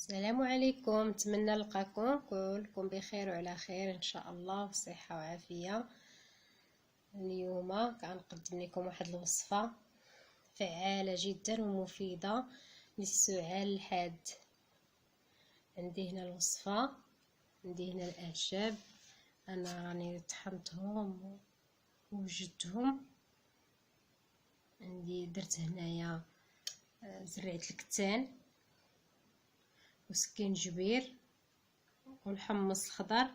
السلام عليكم، نتمنى نلقاكم كلكم بخير وعلى خير ان شاء الله بصحه وعافيه. اليوم كنقدم لكم واحد الوصفه فعاله جدا ومفيده للسعال الحاد. عندي هنا الوصفه، عندي هنا الاعشاب، انا راني طحنتهم ووجدتهم. عندي درت هنايا زريعه الكتان وسكينجبير والحمص الخضر،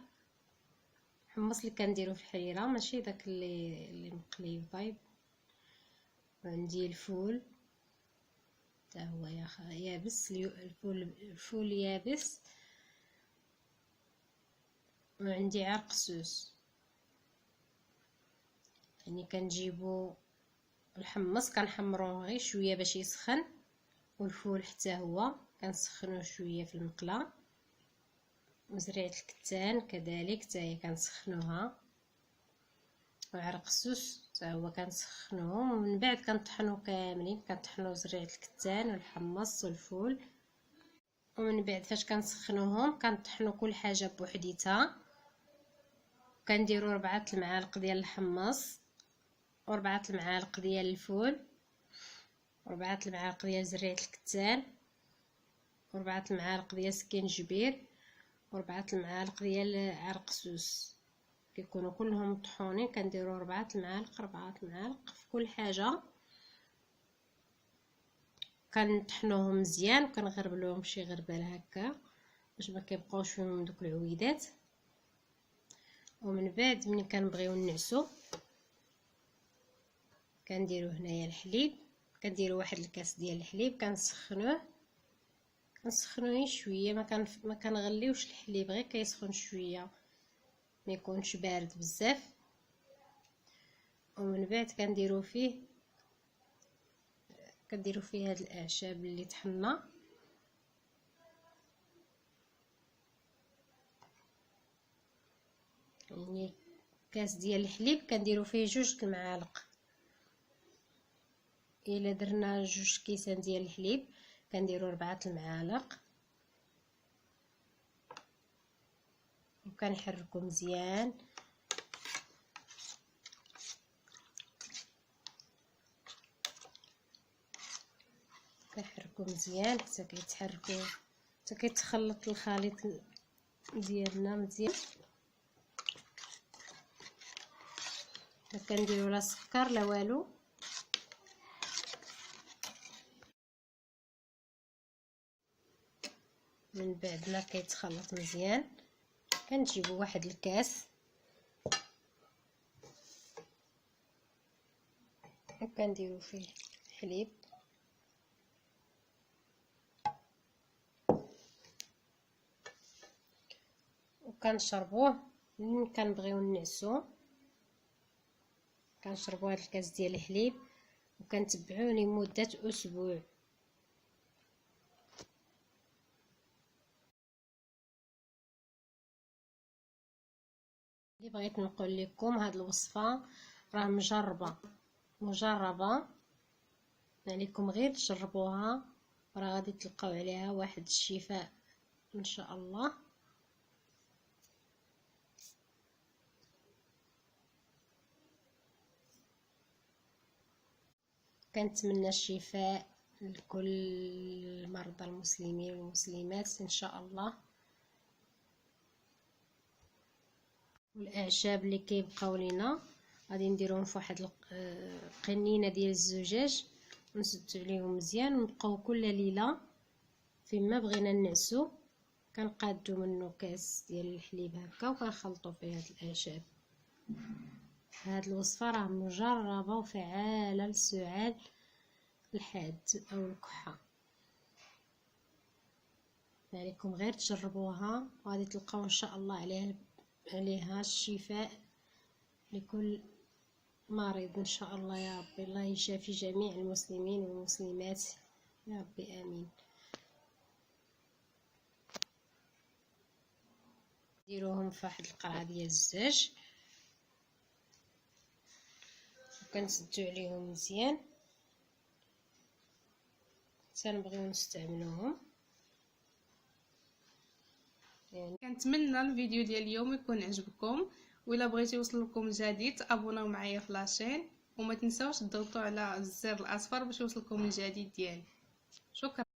الحمص اللي كنديرو في الحريره ماشي داك اللي مقلي طيب. وعندي الفول حتى هو يابس، الفول يابس. وعندي عرق سوس، يعني كنجيبو الحمص كنحمروه غير شويه باش يسخن، والفول حتى هو كنسخنوه شويه في المقله، وزريعه الكتان كذلك حتى هي كنسخنوها، وعرق السوس حتى هو كنسخنوهم. ومن بعد كنطحنو كاملين، كنطحنو زريعه الكتان والحمص والفول. ومن بعد فاش كنسخنوهم كنطحنو كل حاجه بوحديتها. كنديروا 4 المعالق ديال الحمص، و4 المعالق ديال الفول، و4 المعالق ديال زريعه الكتان، و4 المعالق ديال سكينجبير، و4 المعالق ديال عرق سوس. كيكونوا كلهم مطحونين. كنديروا 4 المعالق في كل حاجه، كنطحنوهم مزيان وكنغربلوهم شي غربال هكا باش ما كيبقاوش فيهم دوك العويدات. ومن بعد ملي كنبغيو نعسو كنديروا هنايا الحليب، كنديروا واحد الكاس ديال الحليب كنسخنوه شويه، ما كنغليوش الحليب، غير كيسخن شويه ما يكونش بارد بزاف. ومن بعد كنديروا فيه هاد الاعشاب اللي طحنا، يعني كاس ديال الحليب كنديروا فيه 2 المعالق. الا درنا 2 كيسان ديال الحليب كنديروا 4 المعالق، وكنحركو مزيان. كنحركو مزيان حتى كيتحركوا، حتى كيتخلط الخليط ديالنا مزيان. ما كنديروا لا سكر لا والو. من بعد ما كيتخلط مزيان كنجيبوا واحد الكاس وكنديروا فيه الحليب، وكنشربوه ملي كنبغيو نعسو. كنشربوا هذا الكاس ديال الحليب وكنتبعوه لمده اسبوع. اللي بغيت نقول لكم هاد الوصفه راه مجربه عليكم، غير تجربوها راه غادي تلقاو عليها واحد الشفاء ان شاء الله. كنتمنى الشفاء لكل مرضى المسلمين والمسلمات ان شاء الله. والاعشاب اللي كيبقاو لينا غادي نديروهم في واحد قنينه ديال الزجاج ونسدو عليهم مزيان، ونبقاو كل ليله فيما بغينا نعسو كنقادو منه كاس ديال الحليب هكا وكنخلطوا فيه هاد الاعشاب. هاد الوصفه راه مجربه وفعاله للسعال الحاد او الكحه، عليكم غير تجربوها وغادي تلقاو ان شاء الله عليها الشفاء لكل مريض ان شاء الله. يا ربي الله يشافي جميع المسلمين والمسلمات يا ربي امين. ديروهم في واحد القرعه ديال الزاج وكنسدو عليهم مزيان حتى نبغيو نستعملوهم. يعني. كنتمنى الفيديو ديال اليوم يكون عجبكم، وإلا بغيتو يوصل لكم الجديد تابوناو معايا في لاشين، وما تنساوش تضغطوا على الزر الاصفر باش يوصلكم الجديد ديالي. شكرا.